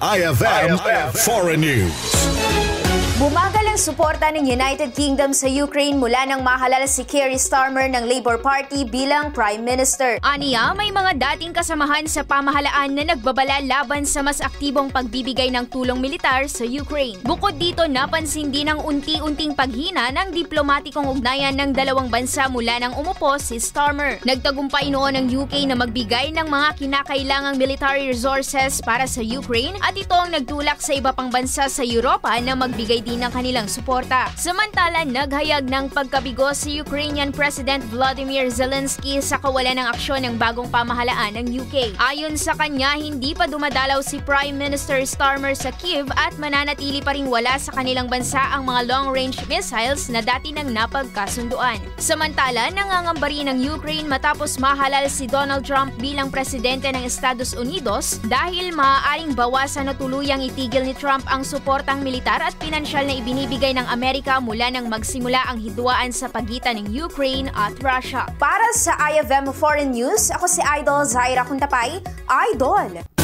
IFM Foreign News. Bumagal ang suporta ng United Kingdom sa Ukraine mula nang mahalal si Keir Starmer ng Labour Party bilang Prime Minister. Aniya, may mga dating kasamahan sa pamahalaan na nagbabala laban sa mas aktibong pagbibigay ng tulong militar sa Ukraine. Bukod dito, napansin din ang unti-unting paghina ng diplomatikong ugnayan ng dalawang bansa mula nang umupo si Starmer. Nagtagumpay noon ang UK na magbigay ng mga kinakailangang military resources para sa Ukraine at ito ang nagtulak sa iba pang bansa sa Europa na magbigay din ng kanilang suporta. Samantala, naghayag ng pagkabigo si Ukrainian President Volodymyr Zelensky sa kawalan ng aksyon ng bagong pamahalaan ng UK. Ayon sa kanya, hindi pa dumadalaw si Prime Minister Starmer sa Kyiv at mananatili pa ring wala sa kanilang bansa ang mga long-range missiles na dati nang napagkasunduan. Samantala, nangangamba rin ng Ukraine matapos mahalal si Donald Trump bilang presidente ng Estados Unidos dahil maaaring bawasan na tuluyang itigil ni Trump ang suportang militar at pinansyal na ibinibigay ng Amerika mula nang magsimula ang hidwaan sa pagitan ng Ukraine at Russia. Para sa IFM Foreign News, ako si Idol Zaira Kuntapay, Idol!